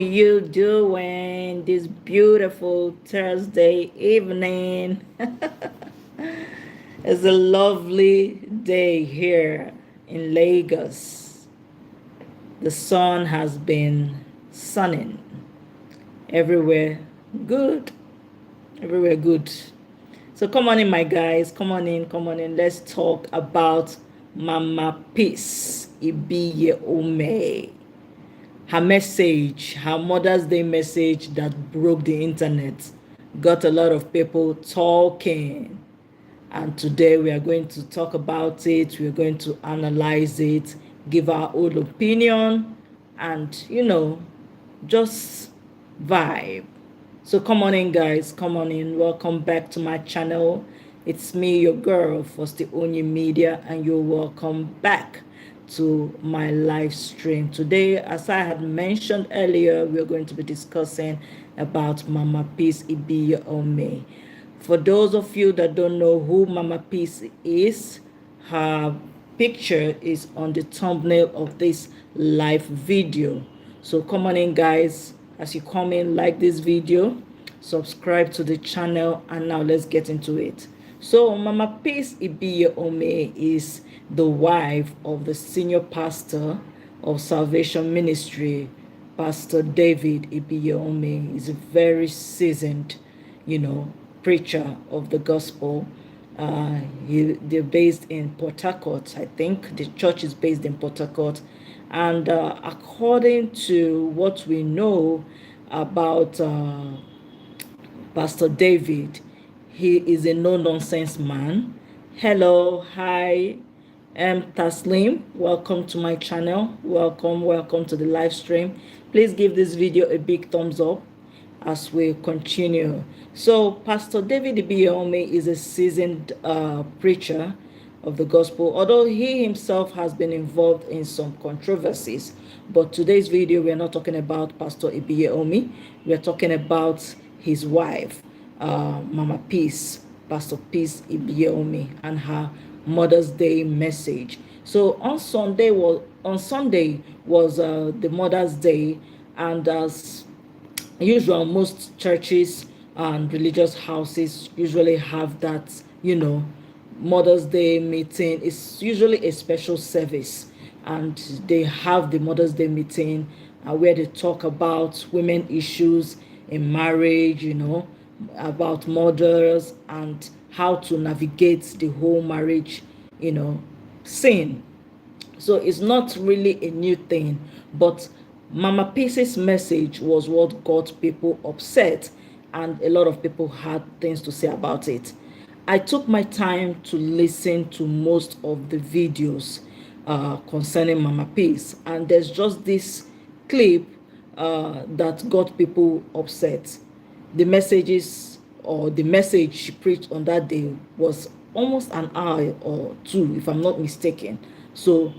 You doing this beautiful Thursday evening? It's a lovely day here in Lagos. The sun has been sunning everywhere. Good. Everywhere good. So come on in, my guys. Come on in. Come on in. Let's talk about Mama Peace Ibiyeomie. Her message, her Mother's Day message that broke the internet, got a lot of people talking. And today we are going to talk about it. We're going to analyze it, give our own opinion, and, just vibe. So come on in, guys. Come on in. Welcome back to my channel. It's me, your girl, Ibiyeomie Media, and you're welcome back to my live stream. Today, as I had mentioned earlier, we're going to be discussing about Mama Peace Ibiyeomie. For those of you that don't know who Mama Peace is, her picture is on the thumbnail of this live video. So come on in, guys. As you come in, like this video, subscribe to the channel, and now let's get into it. So Mama Peace Ibiyeomie is the wife of the senior pastor of Salvation Ministry, Pastor David Ibiyeomie. Is a very seasoned, preacher of the gospel. They're based in Port Harcourt. I think the church is based in Port Harcourt. And according to what we know about Pastor David, he is a no-nonsense man. Hello, hi, Taslim. Welcome to my channel. Welcome to the live stream. Please give this video a big thumbs up as we continue. So Pastor David Ibiyeomie is a seasoned preacher of the gospel, although he himself has been involved in some controversies. But today's video, we are not talking about Pastor Ibiyeomie. We are talking about his wife, Mama Peace, Pastor Peace Ibiyeomie, and her Mother's Day message. So on Sunday was the Mother's Day, and as usual, most churches and religious houses usually have that, Mother's Day meeting. It's usually a special service, and they have the Mother's Day meeting where they talk about women issues in marriage, about mothers and how to navigate the whole marriage, scene. So it's not really a new thing, but Mama Peace's message was what got people upset, and a lot of people had things to say about it. I took my time to listen to most of the videos concerning Mama Peace, and there's just this clip that got people upset. The message she preached on that day was almost an hour or two, if I'm not mistaken. So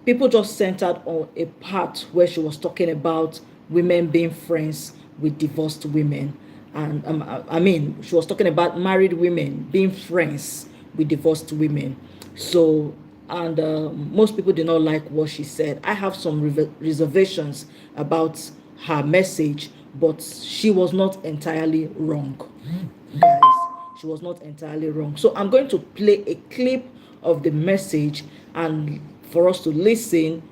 people just centered on a part where she was talking about women being friends with divorced women. And she was talking about married women being friends with divorced women. So, and most people did not like what she said. I have some reservations about her message, but she was not entirely wrong, guys. She was not entirely wrong. So I'm going to play a clip of the message, and for us to listen,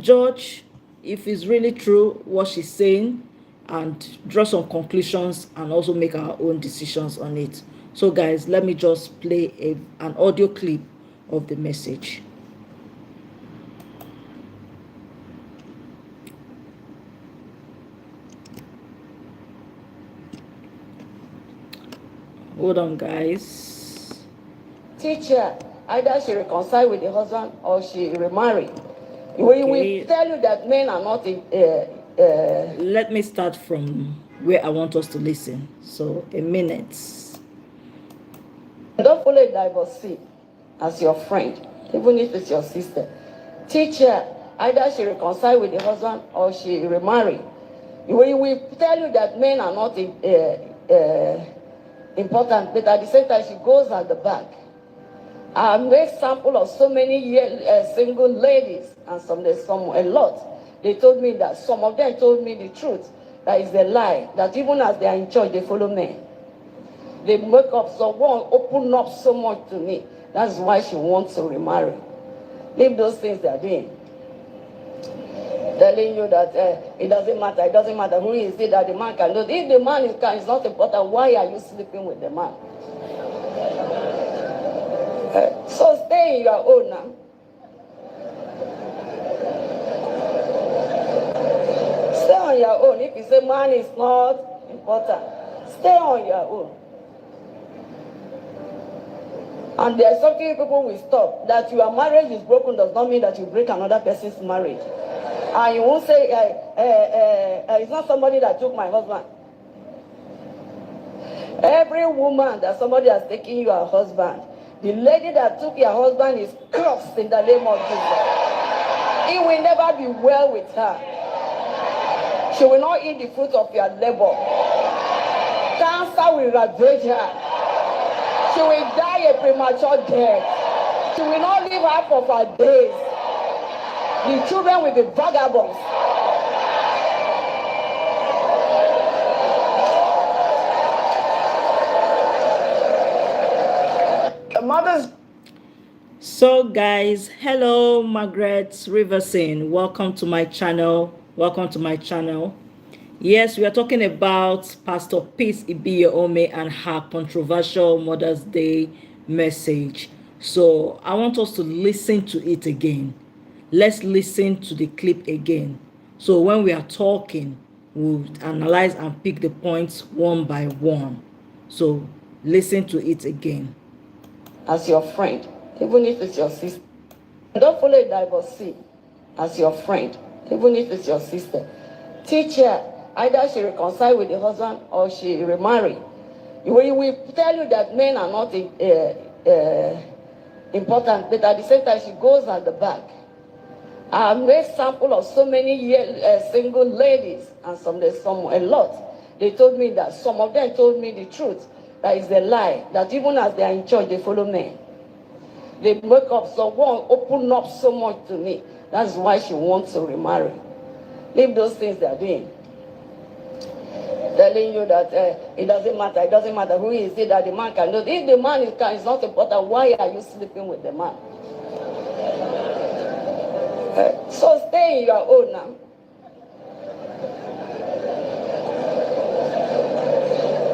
judge if it's really true what she's saying, and draw some conclusions, and also make our own decisions on it. So guys, let me just play an audio clip of the message. Hold on, guys. Teacher, either she reconcile with the husband or she remarry. We will tell you that men are not let me start from where I want us to listen. So a minute. Don't follow a divorcee as your friend, even if it's your sister. Teacher, either she reconcile with the husband or she remarry. We will tell you that men are not important, but at the same time she goes at the back. I made sample of so many single ladies, and there's a lot they told me that some of them told me the truth, that is a lie, that even as they are in church, they follow men. They make up, so one open up so much to me. That's why she wants to remarry. Leave those things they are doing. Telling you that it doesn't matter who is it, that the man can do. If the man is not important, why are you sleeping with the man? So stay in your own now. Stay on your own. If you say man is not important, stay on your own. And there's something people will stop. That your marriage is broken does not mean that you break another person's marriage. And you won't say, it's not somebody that took my husband. Every woman that somebody has taken your husband, the lady that took your husband is cursed in the name of Jesus. It will never be well with her. She will not eat the fruit of your labor. Cancer will ravage her. She will die a premature death. She will not live half of her days. The children will be vagabonds. The mothers. So guys, hello Margaret Riverson, welcome to my channel. Yes, we are talking about Pastor Peace Ibiyeomie and her controversial Mother's Day message. So I want us to listen to it again. Let's listen to the clip again. So when we are talking, we'll analyze and pick the points one by one. So listen to it again. As your friend, even if it's your sister. Don't follow a divorcee as your friend, even if it's your sister. Teach her. Either she reconcile with the husband or she remarry. We will tell you that men are not important, but at the same time she goes at the back. I made sample of so many single ladies, and some a lot. They told me that some of them told me the truth, that is a lie, that even as they are in church, they follow men. They make up, so one open up so much to me. That's why she wants to remarry. Leave those things they are doing. Telling you that it doesn't matter who is it, that the man can do. If the man is not important, why are you sleeping with the man? So stay in your own now.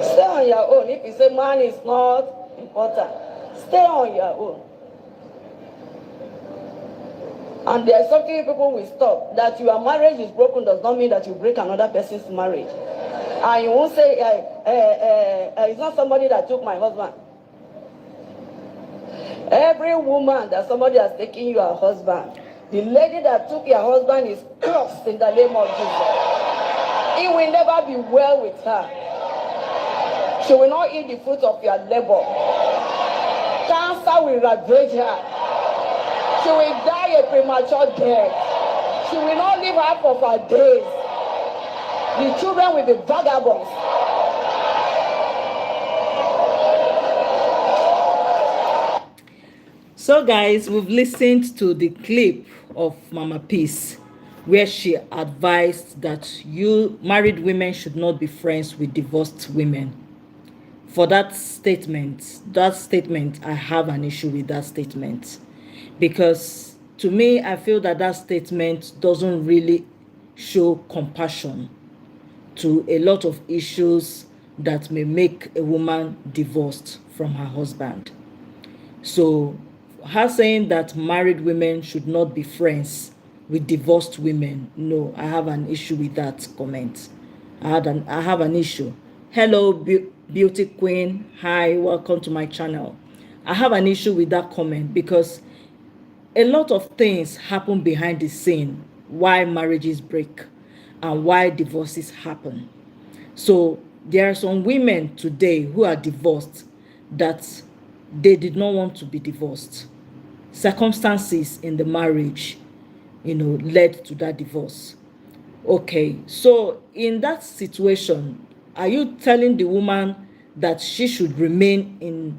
Stay on your own. If you say man is not important, stay on your own. And there's something people will stop. That your marriage is broken does not mean that you break another person's marriage. And you won't say, it's not somebody that took my husband. Every woman that somebody has taken your husband, the lady that took your husband is cursed in the name of Jesus. It will never be well with her. She will not eat the fruit of your labor. Cancer will ravage her. She will die a premature death. She will not live half of her days. The children will be vagabonds. So guys, we've listened to the clip of Mama Peace where she advised that you married women should not be friends with divorced women. For that statement, I have an issue with that statement, because to me, I feel that that statement doesn't really show compassion to a lot of issues that may make a woman divorced from her husband. So her saying that married women should not be friends with divorced women, no, I have an issue with that comment. I have an issue. Hello, beauty queen. Hi, welcome to my channel. I have an issue with that comment because a lot of things happen behind the scene why marriages break and why divorces happen. So there are some women today who are divorced that they did not want to be divorced. Circumstances in the marriage, led to that divorce. Okay, so in that situation, are you telling the woman that she should remain in,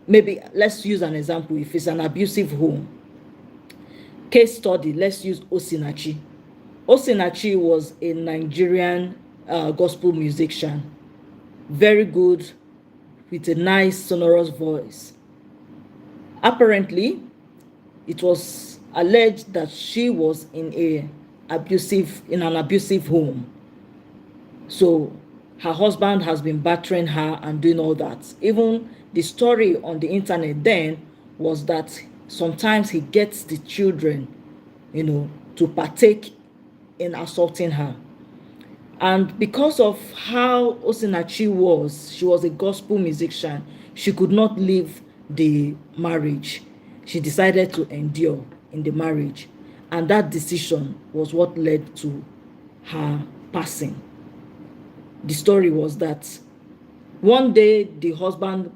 maybe let's use an example, if it's an abusive home, case study, let's use Osinachi. Osinachi was a Nigerian gospel musician, very good, with a nice sonorous voice. Apparently, it was alleged that she was in an abusive home. So her husband has been battering her and doing all that. Even the story on the internet then was that sometimes he gets the children, to partake in assaulting her. And because of how Osinachi was, she was a gospel musician, she could not leave the marriage. She decided to endure in the marriage. And that decision was what led to her passing. The story was that one day the husband,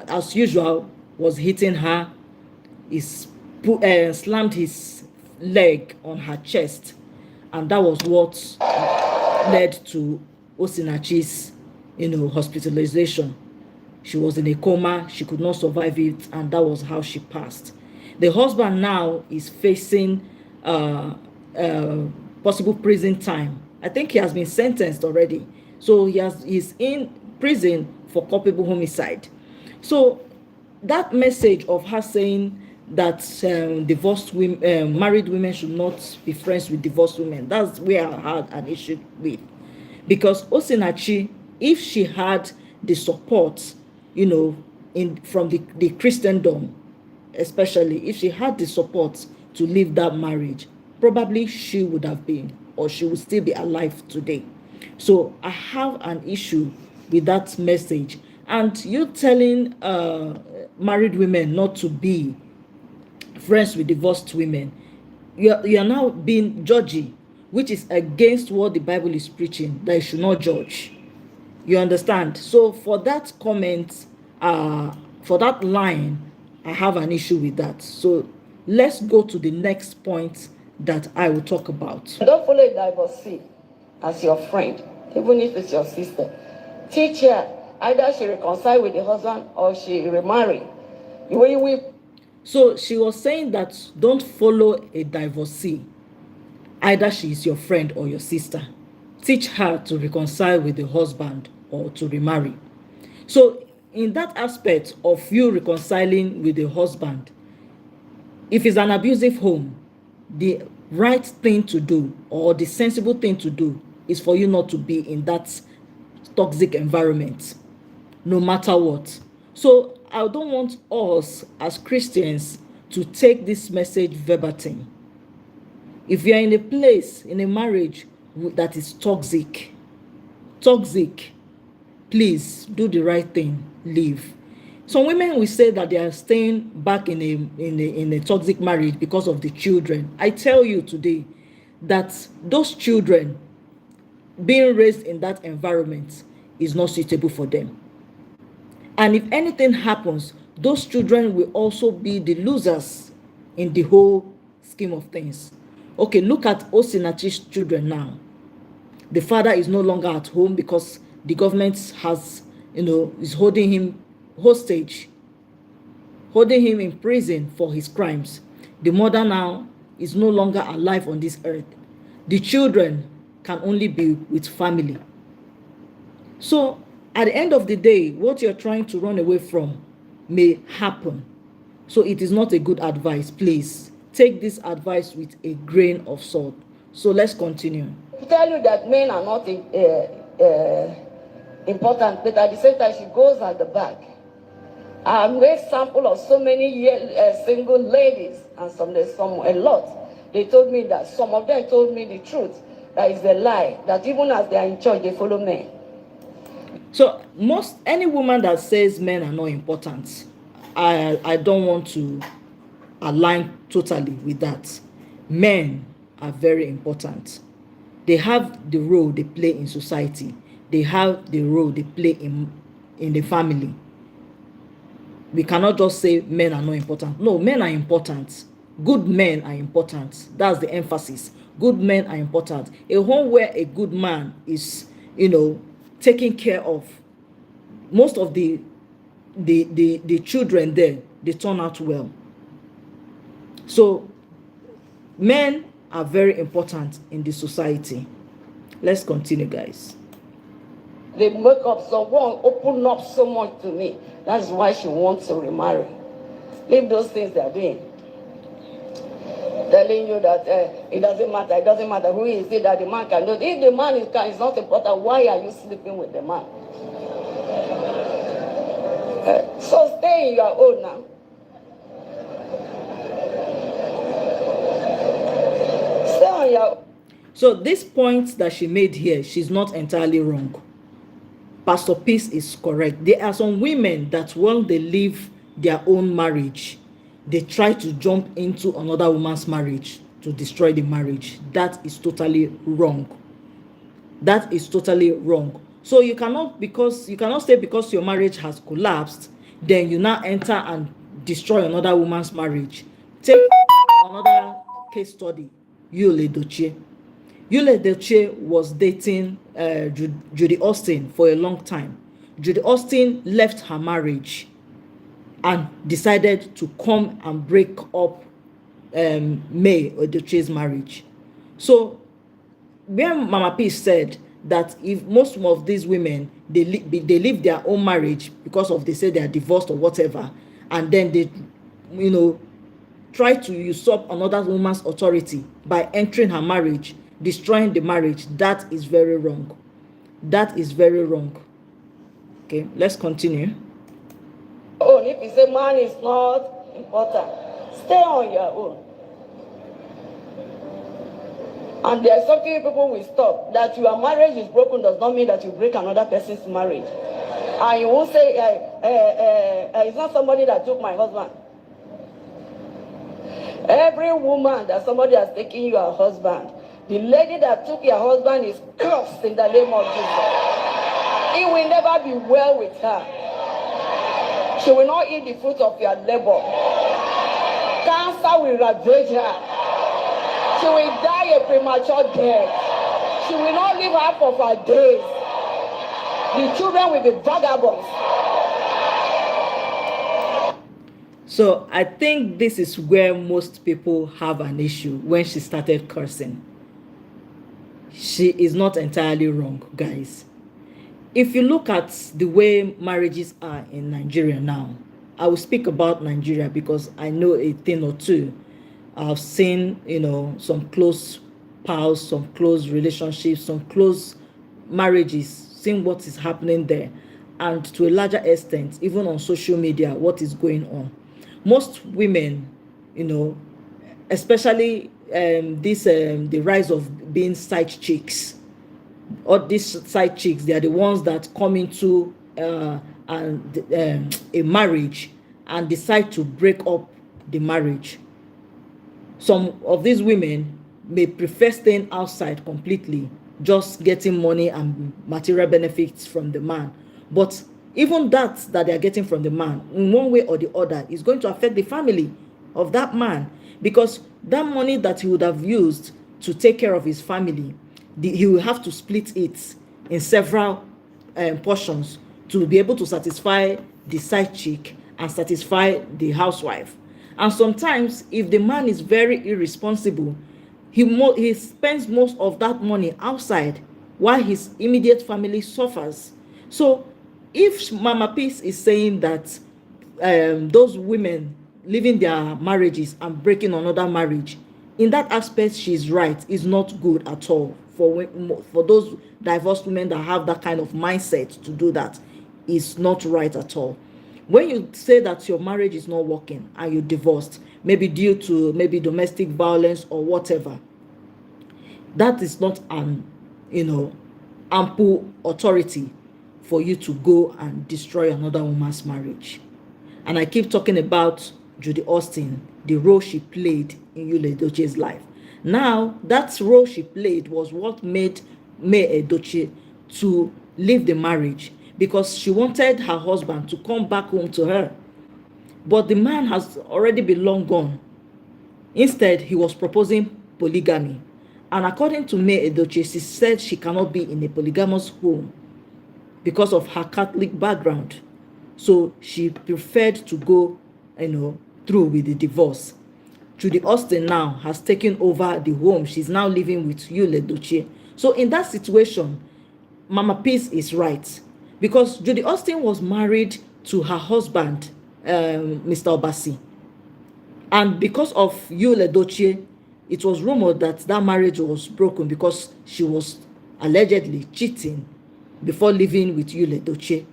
as usual, was hitting her. He slammed his leg on her chest. And that was what led to Osinachi's, hospitalization. She was in a coma, she could not survive it, and that was how she passed. The husband now is facing possible prison time. I think he has been sentenced already. So he's in prison for culpable homicide. So that message of her saying that divorced women, married women should not be friends with divorced women, that's where I had an issue with. Because Osinachi, if she had the support, from the Christendom, especially if she had the support to leave that marriage, probably she would have been, or she would still be alive today. So I have an issue with that message. And you telling married women not to be friends with divorced women, you are now being judgy, which is against what the Bible is preaching, that you should not judge. You understand? So for that comment, for that line, I have an issue with that. So let's go to the next point that I will talk about. Don't follow a divorcee as your friend, even if it's your sister. Teach her, either she reconcile with the husband or she remarry. So she was saying that don't follow a divorcee, either she is your friend or your sister. Teach her to reconcile with the husband or to remarry. So in that aspect of you reconciling with the husband, if it's an abusive home, the right thing to do, or the sensible thing to do, is for you not to be in that toxic environment, no matter what. So I don't want us as Christians to take this message verbatim. If you are in a place, in a marriage that is toxic, please do the right thing, leave. Some women will say that they are staying back in a toxic marriage because of the children. I tell you today that those children being raised in that environment is not suitable for them. And if anything happens, those children will also be the losers in the whole scheme of things. Okay, look at Osinachi's children now. The father is no longer at home because the government is holding him hostage, holding him in prison for his crimes. The mother now is no longer alive on this earth. The children can only be with family. So at the end of the day, what you're trying to run away from may happen. So it is not a good advice. Please take this advice with a grain of salt. So let's continue. To tell you that men are not important, but at the same time, she goes at the back. I made sample of so many single ladies, and a lot. They told me that some of them told me the truth. That is a lie. That even as they are in church, they follow men. So any woman that says men are not important, I don't want to align totally with that. Men are very important. They have the role they play in society. They have the role they play in the family. We cannot just say men are not important. No, men are important. Good men are important. That's the emphasis. Good men are important. A home where a good man is, taking care of, most of the children there, they turn out well. So men are very important in the society. Let's continue, guys. They make up someone, open up so much to me. That's why she wants to remarry. Leave those things they're doing. Telling you that it doesn't matter who is it that the man can do. If the man is not important, why are you sleeping with the man? So stay in your own now. Stay on your own. So this point that she made here, she's not entirely wrong. Pastor Peace is correct. There are some women that when they leave their own marriage, they try to jump into another woman's marriage to destroy the marriage. That is totally wrong. That is totally wrong. So you cannot say because your marriage has collapsed, then you now enter and destroy another woman's marriage. Take another case study. Yul Edochie. Yul Edochie was dating Judy Austin for a long time. Judy Austin left her marriage and decided to come and break up May Edochie's marriage. So when Mama P said that if most of these women they leave their own marriage because of they say they are divorced or whatever, and then they try to usurp another woman's authority by entering her marriage, destroying the marriage, that is very wrong. That is very wrong. Okay, let's continue. Oh, if you say man is not important, stay on your own. And there's something people will stop. That your marriage is broken does not mean that you break another person's marriage. And you won't say, it's not somebody that took my husband. Every woman that somebody has taken your husband, the lady that took your husband is cursed in the name of Jesus. It will never be well with her. She will not eat the fruit of your labor. Cancer will ravage her. She will die a premature death. She will not live half of her days. The children will be vagabonds. So I think this is where most people have an issue when she started cursing. She is not entirely wrong, guys. If you look at the way marriages are in Nigeria now, I will speak about Nigeria because I know a thing or two. I've seen, some close pals, some close relationships, some close marriages, seeing what is happening there. And to a larger extent, even on social media, what is going on. Most women, especially the rise of being side chicks, or these side chicks, they are the ones that come into a marriage and decide to break up the marriage. Some of these women may prefer staying outside completely, just getting money and material benefits from the man. But even that they are getting from the man, in one way or the other, is going to affect the family of that man, because that money that he would have used to take care of his family, he will have to split it in several portions to be able to satisfy the side chick and satisfy the housewife. And sometimes, if the man is very irresponsible, he spends most of that money outside while his immediate family suffers. So if Mama Peace is saying that those women leaving their marriages and breaking another marriage, in that aspect she's right. It's not good at all for those divorced women that have that kind of mindset to do that. Is not right at all. When you say that your marriage is not working and you're divorced, maybe due to domestic violence or whatever, that is not an ample authority for you to go and destroy another woman's marriage. And I keep talking about Judy Austin, the role she played in Yul Edochie's life. Now, that role she played was what made May Edochie to leave the marriage, because she wanted her husband to come back home to her. But the man has already been long gone. Instead, he was proposing polygamy. And according to May Edochie, she said she cannot be in a polygamous home because of her Catholic background. So she preferred to go, through with the divorce. Judy Austin now has taken over the home. She's now living with Yul Edochie. So in that situation, Mama Peace is right, because Judy Austin was married to her husband, Mr. Obasi, and because of Yul Edochie, it was rumored that that marriage was broken because she was allegedly cheating before living with Yul Edochie.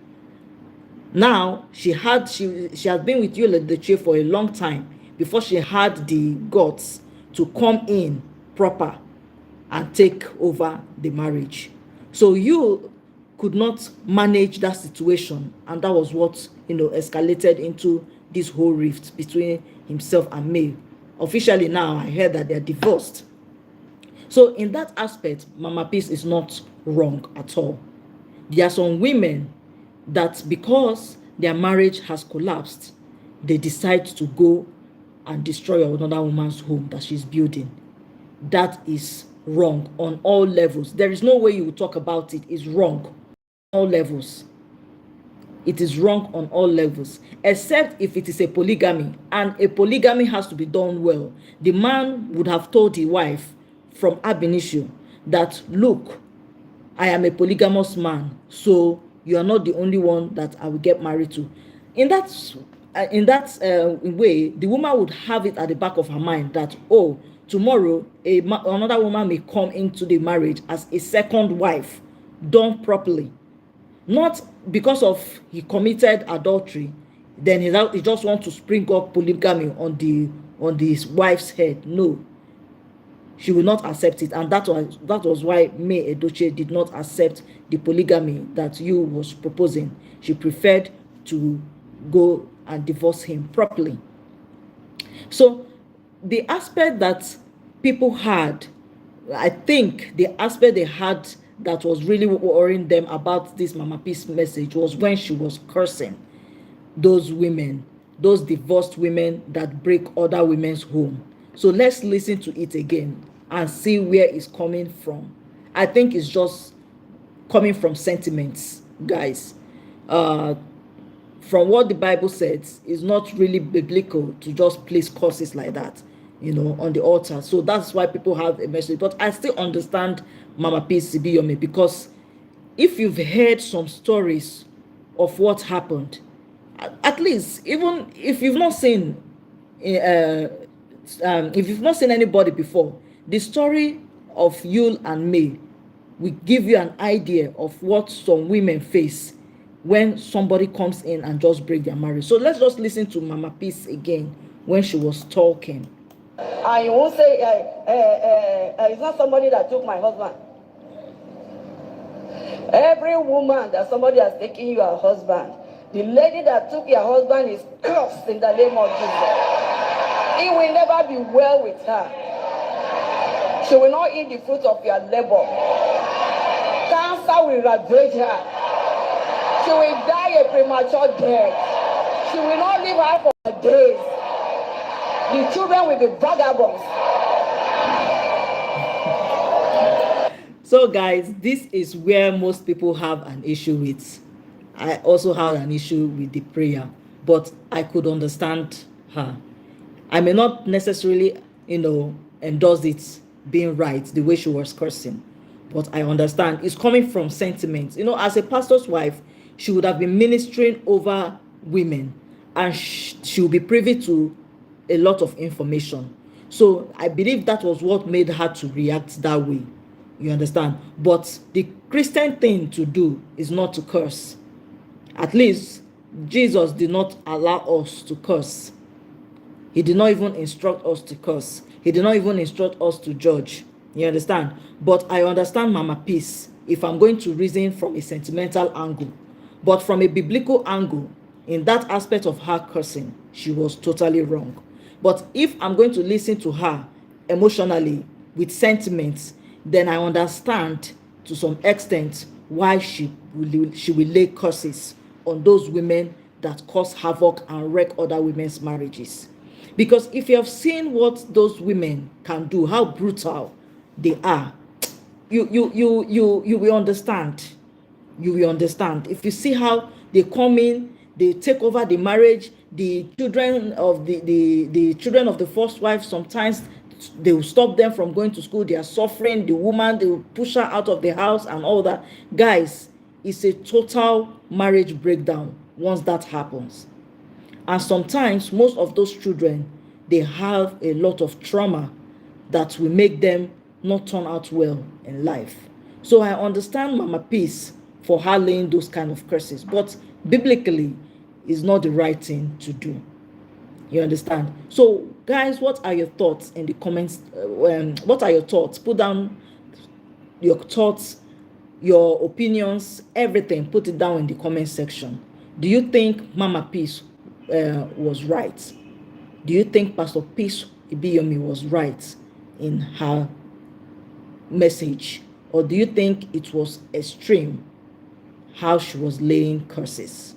Now she has been with Yul Edochie for a long time before she had the guts to come in proper and take over the marriage. So you could not manage that situation, and that was what, escalated into this whole rift between himself and May. Officially now, I heard that they're divorced. So in that aspect, Mama Peace is not wrong at all. There are some women that, because their marriage has collapsed, they decide to go and destroy another woman's home that she's building. That is wrong on all levels. There is no way you will talk about it. It's wrong on all levels. It is wrong on all levels, except if it is a polygamy, and a polygamy has to be done well. The man would have told the wife from ab initio that, look, I am a polygamous man, so you are not the only one that I will get married to. In that way, the woman would have it at the back of her mind that, oh, tomorrow another woman may come into the marriage as a second wife, done properly. Not because of he committed adultery, then he just wants to spring up polygamy on his wife's head. No, she will not accept it, and that was why May Edochie did not accept the polygamy that you was proposing. She preferred to go and divorce him properly. So the aspect that people had, I think the aspect they had that was really worrying them about this Mama Peace message was when she was cursing those women, those divorced women that break other women's home. So let's listen to it again and see where it's coming from. I think it's just coming from sentiments, guys. From what the Bible says, it's not really biblical to just place curses like that, on the altar. So that's why people have a message. But I still understand Mama Peace Ibiyeomie, because if you've heard some stories of what happened, at least, even if you've not seen anybody before, the story of Yul and May will give you an idea of what some women face when somebody comes in and just break their marriage. So let's just listen to Mama Peace again when she was talking. I won't say it's not somebody that took my husband. Every woman that somebody has taken your husband, the lady that took your husband is cursed in the name of Jesus. It will never be well with her. She will not eat the fruit of your labor. Cancer will ravage her. She will die a premature death. She will not live out for her days. The children will be vagabonds. So guys, this is where most people have an issue with. I also had an issue with the prayer, but I could understand her. I may not necessarily, endorse it being right the way she was cursing, but I understand it's coming from sentiments. As a pastor's wife, she would have been ministering over women, and she will be privy to a lot of information. So I believe that was what made her to react that way. You understand? But the Christian thing to do is not to curse. At least Jesus did not allow us to curse. He did not even instruct us to curse. He did not even instruct us to judge. You understand? But I understand Mama Peace if I'm going to reason from a sentimental angle. But from a biblical angle, in that aspect of her cursing, she was totally wrong. But if I'm going to listen to her emotionally with sentiments, then I understand to some extent why she will lay curses on those women that cause havoc and wreck other women's marriages. Because if you have seen what those women can do, how brutal they are, you will understand. You will understand. If you see how they come in, they take over the marriage. The children of the children of the first wife, sometimes they will stop them from going to school. They are suffering. The woman, they will push her out of the house and all that. Guys, it's a total marriage breakdown once that happens. And sometimes most of those children, they have a lot of trauma that will make them not turn out well in life. So I understand Mama Peace for her laying those kind of curses, but biblically is not the right thing to do. You understand? So guys, what are your thoughts in the comments? What are your thoughts? Put down your thoughts, your opinions, everything. Put it down in the comment section. Do you think Mama Peace was right? Do you think Pastor Peace Ibiyeomie was right in her message? Or do you think it was extreme how she was laying curses?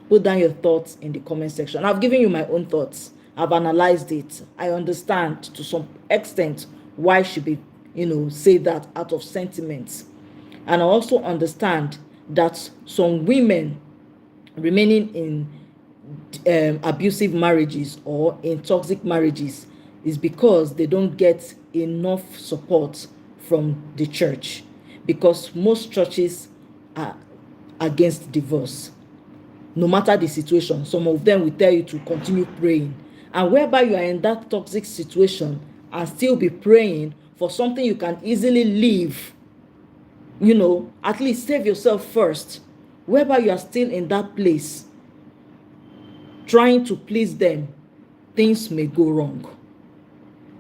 Put down your thoughts in the comment section. I've given you my own thoughts. I've analyzed it. I understand to some extent why she be, say that out of sentiments. And I also understand that some women remaining in abusive marriages or in toxic marriages is because they don't get enough support from the church, because most churches are against divorce. No matter the situation, some of them will tell you to continue praying, and whereby you are in that toxic situation and still be praying for something you can easily leave, at least save yourself first, whereby you are still in that place trying to please them, things may go wrong.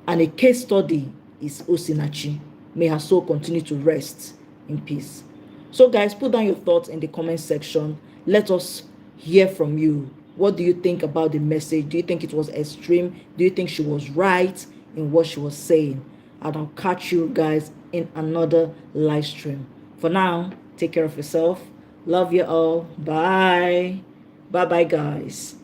And a case study is Osinachi. May her soul continue to rest in peace. So guys, put down your thoughts in the comment section. Let us hear from you. What do you think about the message? Do you think it was extreme? Do you think she was right in what she was saying? And I'll catch you guys in another live stream. For now, take care of yourself. Love you all. Bye. Bye-bye, guys.